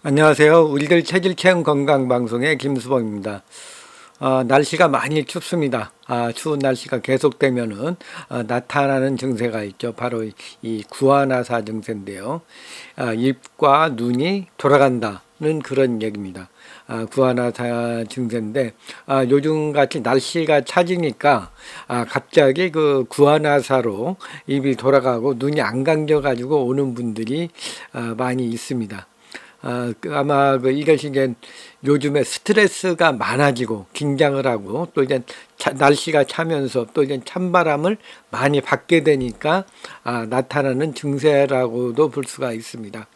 안녕하세요. 우리들 체질 체험 건강 방송의 김수범입니다. 날씨가 많이 춥습니다. 추운 날씨가 계속되면은 나타나는 증세가 있죠. 바로 이 구안화사 증세인데요. 입과 눈이 돌아간다는 그런 얘기입니다. 구안화사 증세인데 요즘같이 날씨가 차지니까 갑자기 그 구안화사로 입이 돌아가고 눈이 안 감겨 가지고 오는 분들이 많이 있습니다. 아마 이것이 이제 요즘에 스트레스가 많아지고 긴장을 하고 또 이제 날씨가 차면서 또 이제 찬바람을 많이 받게 되니까 나타나는 증세라고도 볼 수가 있습니다.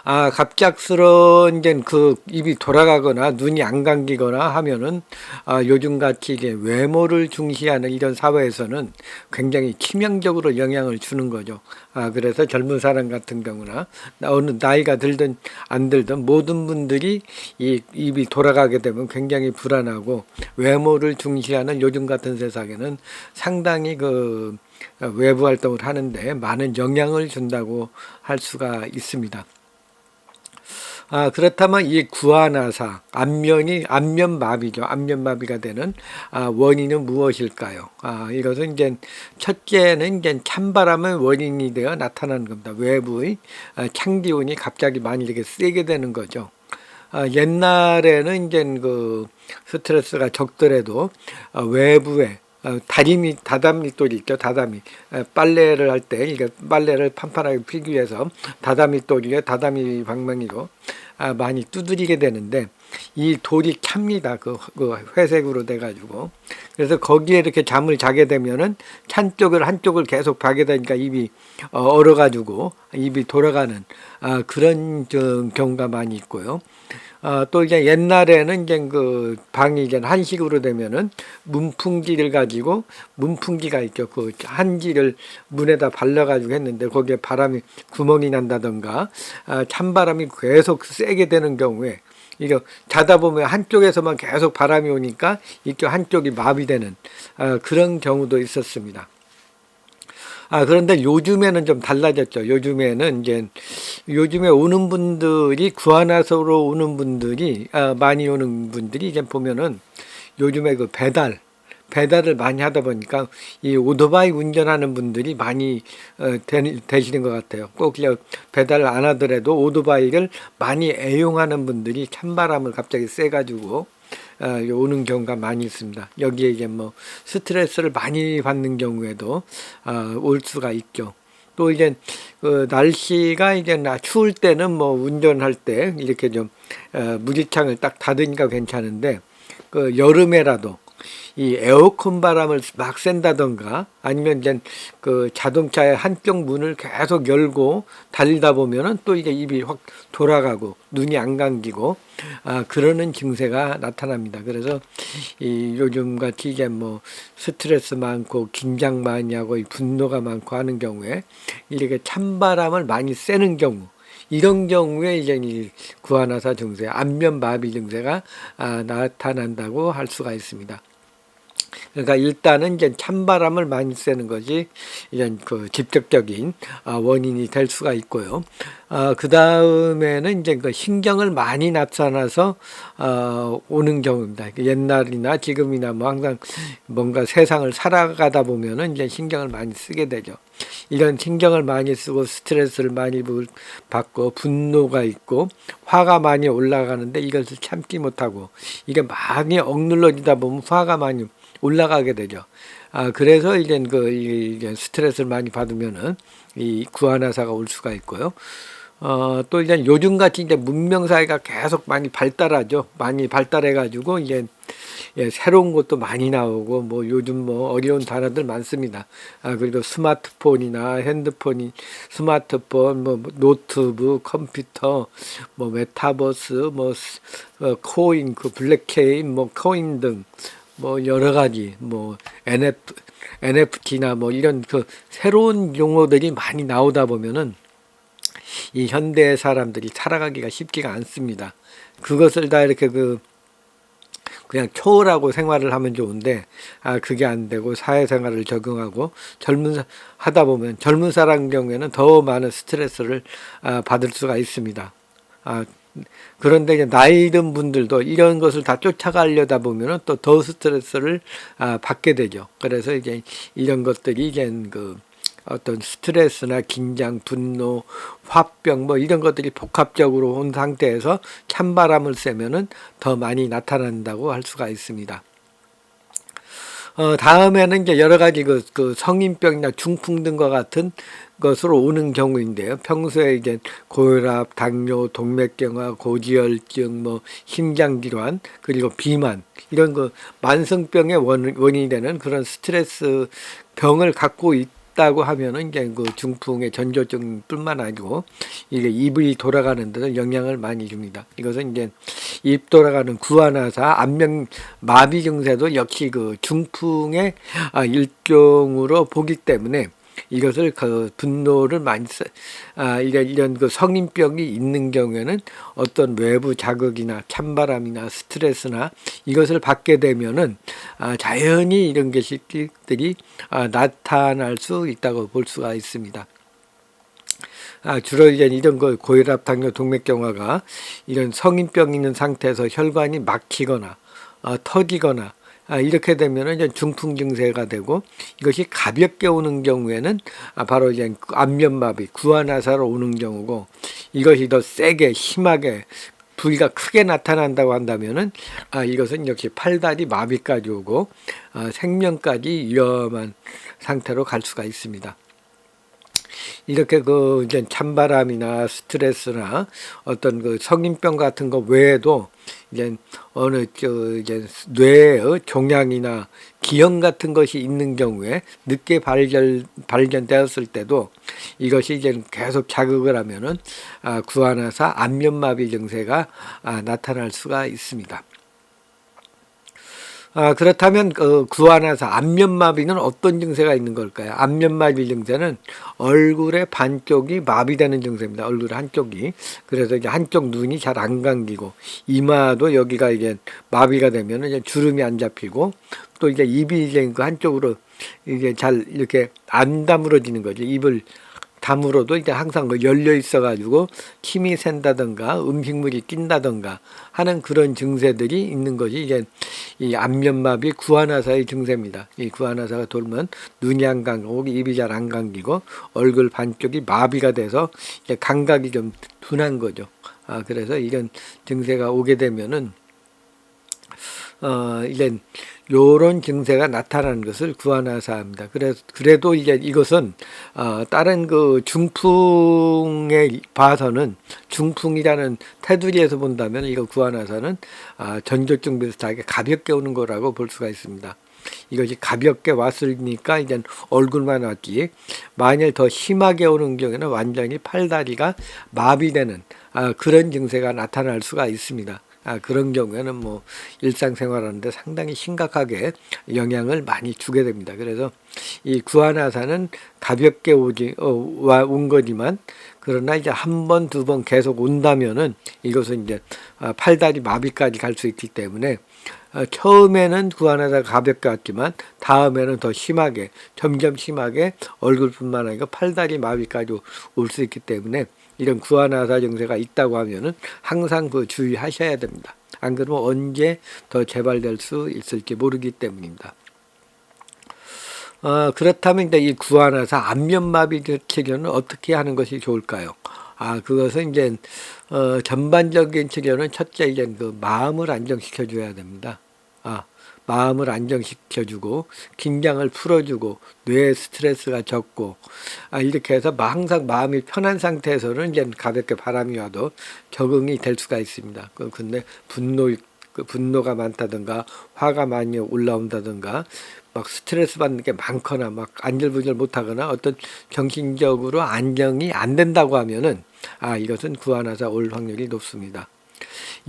갑작스러운 이제 그 입이 돌아가거나 눈이 안 감기거나 하면은 요즘 같이 이제 외모를 중시하는 이런 사회에서는 굉장히 치명적으로 영향을 주는 거죠. 그래서 젊은 사람 같은 경우나 어느 나이가 들든 안 들든 모든 분들이 이 입이 돌아가게 되면 굉장히 불안하고 외모를 중시하는 요즘 같은 세상에는 상당히 그 외부 활동을 하는데 많은 영향을 준다고 할 수가 있습니다. 그렇다면 이 구안화사, 안면마비죠. 안면마비가 되는 원인은 무엇일까요? 이것은 이제 첫째는 이제 찬바람의 원인이 되어 나타나는 겁니다. 외부의 찬기운이 갑자기 많이 이렇게 세게 되는 거죠. 옛날에는 이제 그 스트레스가 적더라도 외부에 다다미돌이 있죠. 다다미. 빨래를 할 때, 이게 빨래를 판판하게 피기 위해서 다다미돌이에 다다미 방망이로 많이 두드리게 되는데, 이 돌이 찹니다. 그 회색으로 돼가지고. 그래서 거기에 이렇게 잠을 자게 되면은 한쪽을 계속 봐게 되니까 입이 얼어가지고 입이 돌아가는 그런 경우가 많이 있고요. 또 이제 옛날에는 이제 그 방이 이제 한식으로 되면은 문풍기를 가지고 문풍기가 있죠. 그 한지를 문에다 발라가지고 했는데 거기에 바람이 구멍이 난다던가 찬바람이 계속 세게 되는 경우에 이게 자다 보면 한쪽에서만 계속 바람이 오니까 이쪽 한쪽이 마비되는 그런 경우도 있었습니다. 그런데 요즘에는 좀 달라졌죠. 요즘에 오는 분들이 구하나서로 오는 분들이 많이 오는 분들이 이제 보면은 요즘에 그 배달을 많이 하다 보니까 이 오토바이 운전하는 분들이 많이 되시는 것 같아요. 꼭 배달을 안 하더라도 오토바이를 많이 애용하는 분들이 찬바람을 갑자기 쐬가지고 오는 경우가 많이 있습니다. 여기에 이제 뭐 스트레스를 많이 받는 경우에도 올 수가 있죠. 또 이제 그 날씨가 이제 추울 때는 뭐 운전할 때 이렇게 좀 무지창을 딱 닫으니까 괜찮은데 그 여름에라도 이 에어컨 바람을 막 쐰다던가 아니면 이제 그 자동차의 한쪽 문을 계속 열고 달리다 보면은 또 이게 입이 확 돌아가고 눈이 안 감기고 그러는 증세가 나타납니다. 그래서 이 요즘 같이 이제 뭐 스트레스 많고 긴장 많이 하고 분노가 많고 하는 경우에 이렇게 찬바람을 많이 쐬는 경우 이런 경우에 이제 이 구안화사 증세, 안면마비 증세가 나타난다고 할 수가 있습니다. 그러니까 일단은 이제 찬바람을 많이 쐬는 것이 이제 그 직접적인 원인이 될 수가 있고요. 그 다음에는 이제 그 신경을 많이 나타나서 오는 경우입니다. 옛날이나 지금이나 뭐 항상 뭔가 세상을 살아가다 보면은 이제 신경을 많이 쓰게 되죠. 이런 신경을 많이 쓰고 스트레스를 많이 받고 분노가 있고 화가 많이 올라가는데 이것을 참지 못하고 이게 많이 억눌러지다 보면 화가 많이 올라가게 되죠. 그래서 이제 스트레스를 많이 받으면은 이 구안화사가 올 수가 있고요. 또 이제 요즘같이 이제 문명사회가 계속 많이 발달하죠. 많이 발달해가지고 이제 새로운 것도 많이 나오고 뭐 요즘 뭐 어려운 단어들 많습니다. 그리고 스마트폰, 뭐 노트북, 컴퓨터, 뭐 메타버스, 뭐 코인, 그 블랙체인, 뭐 코인 등 뭐 여러 가지 뭐 NFT나 뭐 이런 그 새로운 용어들이 많이 나오다 보면은 이 현대 사람들이 살아가기가 쉽지가 않습니다. 그것을 다 이렇게 그냥 초월하고 생활을 하면 좋은데 그게 안 되고 사회생활을 적응하고 하다 보면 젊은 사람 경우에는 더 많은 스트레스를 받을 수가 있습니다. 아, 그런데 이제 나이 든 분들도 이런 것을 다 쫓아가려다 보면은 또 더 스트레스를 받게 되죠. 그래서 이제 이런 것들이 이제 그 어떤 스트레스나 긴장, 분노, 화병 뭐 이런 것들이 복합적으로 온 상태에서 찬바람을 쐬면은 더 많이 나타난다고 할 수가 있습니다. 다음에는 이제 여러 가지 그 성인병이나 중풍 등과 같은 것으로 오는 경우인데요. 평소에 이제 고혈압, 당뇨, 동맥경화, 고지혈증, 뭐 심장질환, 그리고 비만 이런 그 만성병의 원인이 되는 그런 스트레스 병을 갖고 있다고 하면은 이제 그 중풍의 전조증뿐만 아니고 이게 입이 돌아가는 데도 영향을 많이 줍니다. 이것은 이제 입 돌아가는 구안화사, 안면 마비 증세도 역시 그 중풍의 일종으로 보기 때문에 이것을 그 분노를 많이 이런 그 성인병이 있는 경우에는 어떤 외부 자극이나 찬바람이나 스트레스나 이것을 받게 되면은 자연히 이런 것들이 나타날 수 있다고 볼 수가 있습니다. 주로 이제 이런 거 고혈압, 당뇨, 동맥경화가 이런 성인병 있는 상태에서 혈관이 막히거나 터지거나 이렇게 되면은 이제 중풍 증세가 되고 이것이 가볍게 오는 경우에는 바로 이제 안면마비, 구안화사로 오는 경우고 이것이 더 세게 심하게 부위가 크게 나타난다고 한다면은 이것은 역시 팔다리 마비까지 오고 생명까지 위험한 상태로 갈 수가 있습니다. 이렇게 그 이제 찬바람이나 스트레스나 어떤 그 성인병 같은 거 외에도 이제 어느 이제 뇌의 종양이나 기형 같은 것이 있는 경우에 늦게 발견되었을 때도 이것이 이제 계속 자극을 하면은 구안화사 안면마비 증세가 나타날 수가 있습니다. 그렇다면 그 구안화사 안면마비는 어떤 증세가 있는 걸까요? 안면마비 증세는 얼굴의 반쪽이 마비되는 증세입니다. 얼굴 한쪽이. 그래서 이제 한쪽 눈이 잘 안 감기고 이마도 여기가 이제 마비가 되면 이제 주름이 안 잡히고 또 이제 입이 이제 그 한쪽으로 이게 잘 이렇게 안 다물어지는 거죠. 입을 다물어도 이제 항상 열려 있어가지고 침이 샌다던가 음식물이 낀다던가 하는 그런 증세들이 있는 것이 이제 이 안면마비 구안화사의 증세입니다. 이 구안화사가 돌면 눈이 안 감기고 입이 잘 안 감기고 얼굴 반쪽이 마비가 돼서 이제 감각이 좀 둔한 거죠. 그래서 이런 증세가 오게 되면은 이제 요런 증세가 나타나는 것을 구안화사입니다. 그래도 이제 이것은 다른 그 중풍에 봐서는 중풍이라는 테두리에서 본다면 이거 구안화사는 전조증 비슷하게 가볍게 오는 거라고 볼 수가 있습니다. 이것이 가볍게 왔으니까 이제 얼굴만 왔지 만일 더 심하게 오는 경우에는 완전히 팔다리가 마비되는 그런 증세가 나타날 수가 있습니다. 그런 경우에는 뭐 일상생활하는데 상당히 심각하게 영향을 많이 주게 됩니다. 그래서 이 구안화사는 가볍게 온 거지만 그러나 이제 한 번, 두 번 계속 온다면은 이것은 이제 팔다리 마비까지 갈 수 있기 때문에 처음에는 구안화사가 가볍게 왔지만 다음에는 더 심하게 점점 심하게 얼굴뿐만 아니라 팔다리 마비까지 올 수 있기 때문에 이런 구안화사 증세가 있다고 하면은 항상 그 주의하셔야 됩니다. 안 그러면 언제 더 재발될 수 있을지 모르기 때문입니다. 그렇다면 이제 이 구안화사 안면마비 치료는 어떻게 하는 것이 좋을까요? 그것은 이제 전반적인 치료는 첫째 이제 그 마음을 안정시켜 줘야 됩니다. 마음을 안정시켜주고 긴장을 풀어주고 뇌 스트레스가 적고 이렇게 해서 항상 마음이 편한 상태에서는 이제 가볍게 바람이 와도 적응이 될 수가 있습니다. 근데 분노가 많다든가 화가 많이 올라온다든가 막 스트레스 받는 게 많거나 막 안절부절 못하거나 어떤 정신적으로 안정이 안 된다고 하면은 이것은 구안화사 올 확률이 높습니다.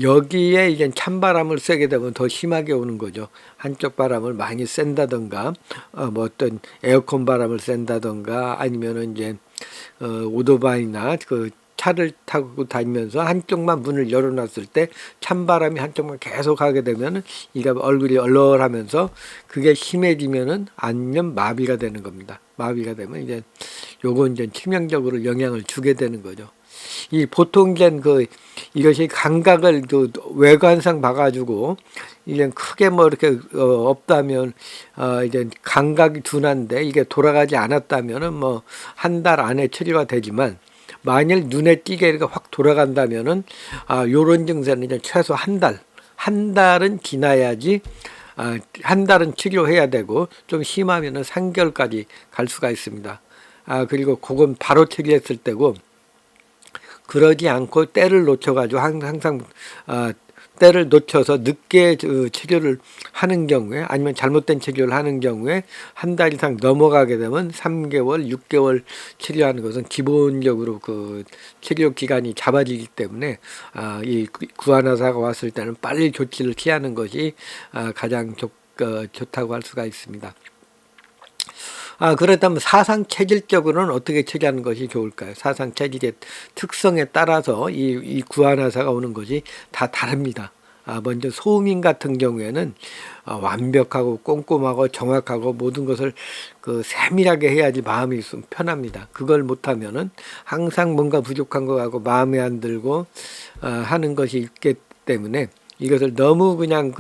여기에 이제 찬바람을 쐬게 되면 더 심하게 오는 거죠. 한쪽 바람을 많이 쐰다던가, 뭐 어떤 에어컨 바람을 쐰다던가, 아니면은 이제, 오토바이나 그 차를 타고 다니면서 한쪽만 문을 열어놨을 때 찬바람이 한쪽만 계속 하게 되면은 이가 얼굴이 얼얼하면서 그게 심해지면은 안면 마비가 되는 겁니다. 마비가 되면 이제 요건 이제 치명적으로 영향을 주게 되는 거죠. 이 보통 이것이 감각을 외관상 봐가지고 이게 크게 뭐 이렇게 없다면 이제 감각이 둔한데 이게 돌아가지 않았다면은 뭐 한 달 안에 치료가 되지만, 만일 눈에 띄게 이렇게 확 돌아간다면은 요런 증세는 이제 최소 한 달은 지나야지, 한 달은 치료해야 되고 좀 심하면은 3개월까지 갈 수가 있습니다. 그리고 그건 바로 치료했을 때고, 그러지 않고 때를 놓쳐가지고 항상 때를 놓쳐서 늦게 치료를 하는 경우에, 아니면 잘못된 치료를 하는 경우에 한 달 이상 넘어가게 되면 3개월, 6개월 치료하는 것은 기본적으로 그 치료 기간이 잡아지기 때문에 이 구안화사가 왔을 때는 빨리 조치를 취하는 것이 가장 좋다고 할 수가 있습니다. 그렇다면 사상 체질적으로는 어떻게 처리하는 것이 좋을까요? 사상 체질의 특성에 따라서 이 구안화사가 오는 것이 다 다릅니다. 먼저 소음인 같은 경우에는 완벽하고 꼼꼼하고 정확하고 모든 것을 세밀하게 해야지 마음이 좀 편합니다. 그걸 못하면은 항상 뭔가 부족한 것 같고 마음에 안 들고 하는 것이 있기 때문에, 이것을 너무 그냥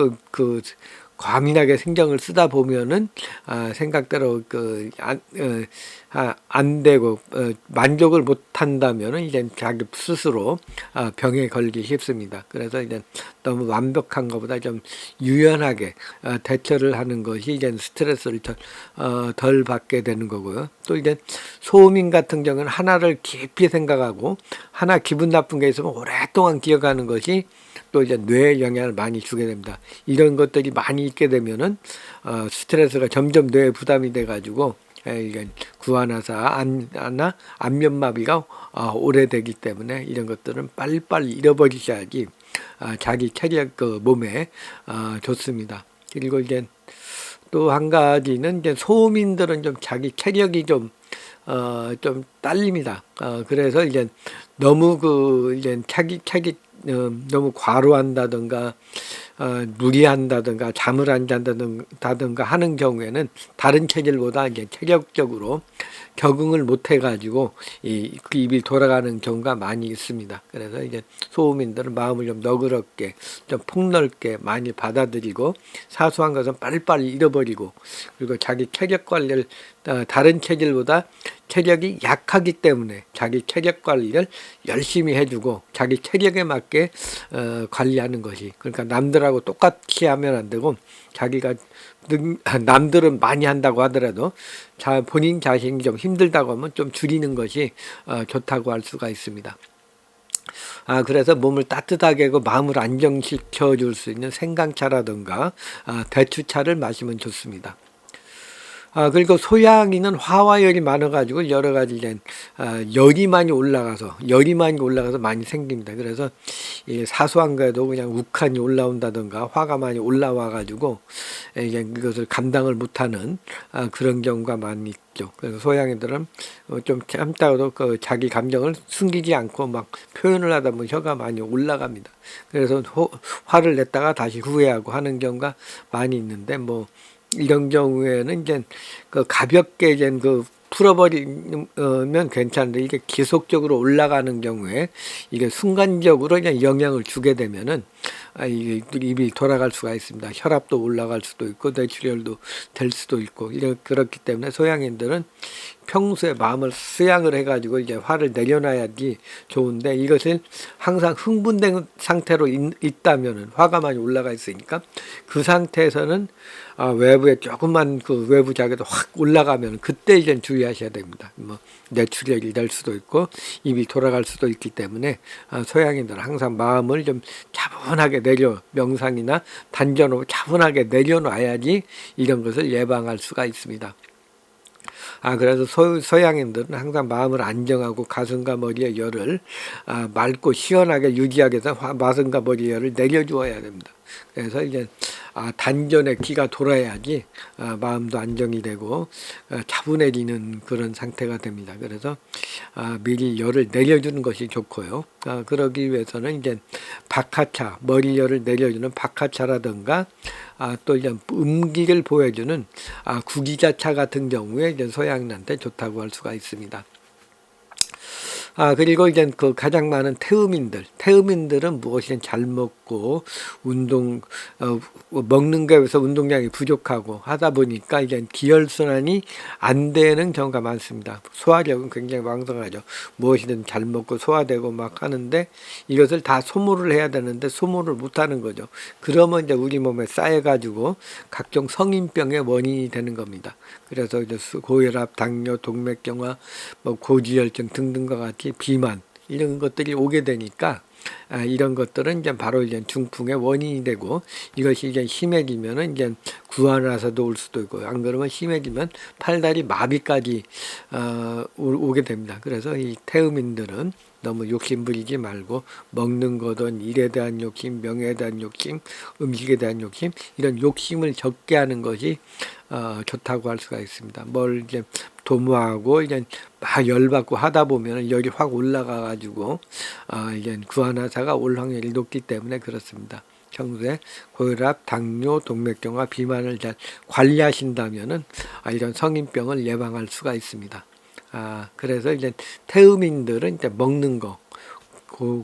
과민하게 신경을 쓰다 보면은 생각대로 안 되고 만족을 못 한다면은 이제 자기 스스로 병에 걸리기 쉽습니다. 그래서 이제 너무 완벽한 것보다 좀 유연하게 대처를 하는 것이 이제 스트레스를 덜 받게 되는 거고요. 또 이제 소음인 같은 경우는 하나를 깊이 생각하고 하나 기분 나쁜 게 있으면 오랫동안 기억하는 것이 또 이제 뇌에 영향을 많이 주게 됩니다. 이런 것들이 많이 있게 되면은 스트레스가 점점 뇌에 부담이 돼가지고 이게 구안화사, 안면마비가 오래되기 때문에 이런 것들은 빨리빨리 잃어버리셔야지 자기 체력 몸에 좋습니다. 그리고 이제 또 한 가지는 이제 소음인들은 좀 자기 체력이 좀 딸립니다. 그래서 이제 너무 이제 자기 너무 과로한다든가 무리한다든가 잠을 안 잔다든가 하는 경우에는 다른 체질보다 이제 체력적으로 적응을 못 해가지고 입이 돌아가는 경우가 많이 있습니다. 그래서 이제 소음인들은 마음을 좀 너그럽게, 좀 폭넓게 많이 받아들이고 사소한 것은 빨리빨리 잃어버리고, 그리고 자기 체력 관리를 다른 체질보다 체력이 약하기 때문에 자기 체력 관리를 열심히 해주고 자기 체력에 맞게 관리하는 것이, 그러니까 남들하고 똑같이 하면 안 되고 자기가 남들은 많이 한다고 하더라도 본인 자신이 좀 힘들다고 하면 좀 줄이는 것이 좋다고 할 수가 있습니다. 그래서 몸을 따뜻하게 하고 마음을 안정시켜 줄 수 있는 생강차라든가 대추차를 마시면 좋습니다. 그리고 소양이는 화와열이 많아가지고 여러 가지 열이 많이 올라가서 많이 생깁니다. 그래서 사소한 거에도 그냥 욱한이 올라온다든가 화가 많이 올라와가지고 이제 이것을 감당을 못하는 그런 경우가 많이 있죠. 그래서 소양이들은 좀 참다가도 자기 감정을 숨기지 않고 막 표현을 하다 보면 혀가 많이 올라갑니다. 그래서 화를 냈다가 다시 후회하고 하는 경우가 많이 있는데, 뭐 이런 경우에는 이제 가볍게 이제 풀어버리면 괜찮은데, 이게 지속적으로 올라가는 경우에 이게 순간적으로 그냥 영향을 주게 되면은 이게 입이 돌아갈 수가 있습니다. 혈압도 올라갈 수도 있고 뇌출혈도 될 수도 있고 그렇기 때문에 소양인들은 평소에 마음을 수양을 해가지고 이제 화를 내려놔야지 좋은데, 이것을 항상 흥분된 상태로 있다면은 화가 많이 올라가 있으니까 그 상태에서는 외부에 조금만 외부 자극도 확 올라가면 그때 이제 주의하셔야 됩니다. 뭐 뇌출혈이 될 수도 있고 입이 돌아갈 수도 있기 때문에 소양인들은 항상 마음을 좀 차분하게 명상이나 단전으로 차분하게 내려놔야지 이런 것을 예방할 수가 있습니다. 그래서 서양인들은 항상 마음을 안정하고 가슴과 머리의 열을 맑고 시원하게 유지하기 위해서 가슴과 머리의 열을 내려주어야 됩니다. 그래서 이제 단전에 기가 돌아야지 마음도 안정이 되고 차분해지는 그런 상태가 됩니다. 그래서 미리 열을 내려주는 것이 좋고요. 그러기 위해서는 이제 박하차, 머리 열을 내려주는 박하차라든가 또 이제 음기를 보여주는 구기자차 같은 경우에 이제 소양인한테 좋다고 할 수가 있습니다. 그리고 이제 그 가장 많은 태음인들은 무엇이든 잘 먹고 먹는 거에서 운동량이 부족하고 하다 보니까 이제 기혈순환이 안 되는 경우가 많습니다. 소화력은 굉장히 왕성하죠. 무엇이든 잘 먹고 소화되고 막 하는데 이것을 다 소모를 해야 되는데 소모를 못 하는 거죠. 그러면 이제 우리 몸에 쌓여가지고 각종 성인병의 원인이 되는 겁니다. 그래서 이제 고혈압, 당뇨, 동맥경화, 뭐 고지혈증 등등과 같이 비만 이런 것들이 오게 되니까 이런 것들은 이제 바로 이제 중풍의 원인이 되고 이것이 이제 심해지면은 이제 구안화사도 올 수도 있고 안 그러면 심해지면 팔다리 마비까지 오게 됩니다. 그래서 이 태음인들은 너무 욕심 부리지 말고 먹는 거든 일에 대한 욕심, 명예에 대한 욕심, 음식에 대한 욕심 이런 욕심을 적게 하는 것이 좋다고 할 수가 있습니다. 뭘 이제 도모하고 이제 막 열받고 하다 보면 열이 확 올라가 가지고 이제 구안화사가 올 확률이 높기 때문에 그렇습니다. 평소에 고혈압, 당뇨, 동맥경화, 비만을 잘 관리하신다면은 이런 성인병을 예방할 수가 있습니다. 그래서 이제 태음인들은 이제 먹는 거,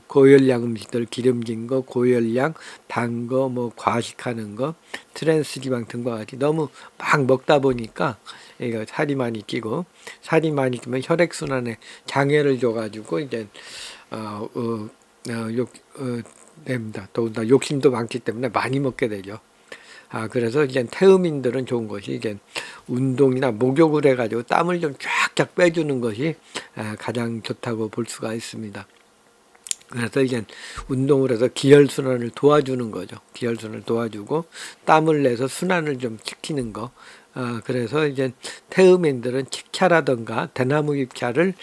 고열량 음식들, 기름진 거, 고열량, 단 거, 뭐 과식하는 거, 트랜스지방 등과 같이 너무 막 먹다 보니까 이거 살이 많이 찌고 살이 많이 찌면 혈액순환에 장애를 줘가지고 이제 됩니다. 더군다나 욕심도 많기 때문에 많이 먹게 되죠. 그래서 이제 태음인들은 좋은 것이 이제 운동이나 목욕을 해가지고 땀을 좀 쫙쫙 빼주는 것이 가장 좋다고 볼 수가 있습니다. 그래서 이제 운동을 해서 기혈순환을 도와주는 거죠. 기혈순환을 도와주고 땀을 내서 순환을 좀 시키는 거. 그래서 이제 태음인들은 칡차라든가 대나무 잎차를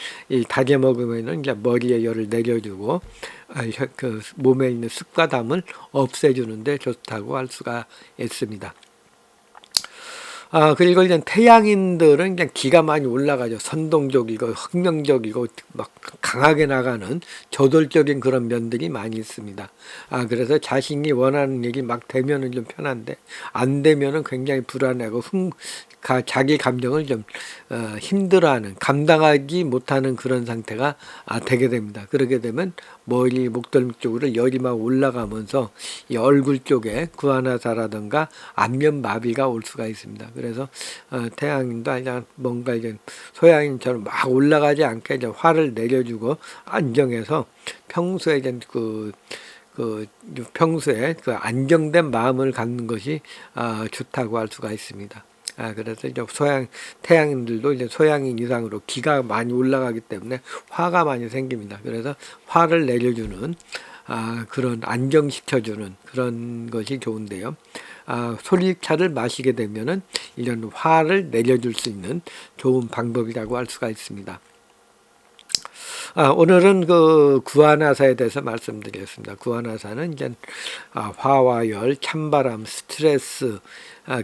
다져 먹으면은 이제 머리에 열을 내려주고 그 몸에 있는 습과담을 없애주는데 좋다고 할 수가 있습니다. 그리고 이제 태양인들은 그냥 기가 많이 올라가죠. 선동적이고 혁명적이고 막 강하게 나가는 저돌적인 그런 면들이 많이 있습니다. 그래서 자신이 원하는 일이 막 되면은 좀 편한데 안 되면은 굉장히 불안하고 자기 감정을 좀 힘들어하는 감당하지 못하는 그런 상태가 되게 됩니다. 그렇게 되면 머리 목덜미 쪽으로 열이 막 올라가면서 이 얼굴 쪽에 구안화사라든가 안면마비가 올 수가 있습니다. 그래서 태양인도 아니라 뭔가 이제 소양인처럼 막 올라가지 않게 이제 화를 내려주고 안정해서 평소에 이제 평소에 그 안정된 마음을 갖는 것이 좋다고 할 수가 있습니다. 그래서 이제 태양인들도 이제 소양인 이상으로 기가 많이 올라가기 때문에 화가 많이 생깁니다. 그래서 화를 내려주는, 그런 안정시켜주는 그런 것이 좋은데요. 솔잎차를 마시게 되면은 이런 화를 내려줄 수 있는 좋은 방법이라고 할 수가 있습니다. 오늘은 그 구안화사에 대해서 말씀드리겠습니다. 구안화사는 이제 화와 열, 찬바람, 스트레스,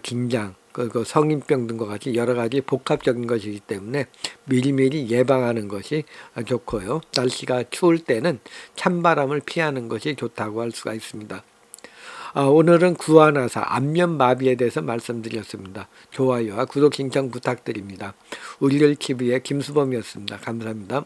긴장, 그 성인병 등과 같이 여러 가지 복합적인 것이기 때문에 미리미리 예방하는 것이 좋고요. 날씨가 추울 때는 찬바람을 피하는 것이 좋다고 할 수가 있습니다. 오늘은 구안화사, 안면마비에 대해서 말씀드렸습니다. 좋아요와 구독 신청 부탁드립니다. 우리를 TV의 김수범이었습니다. 감사합니다.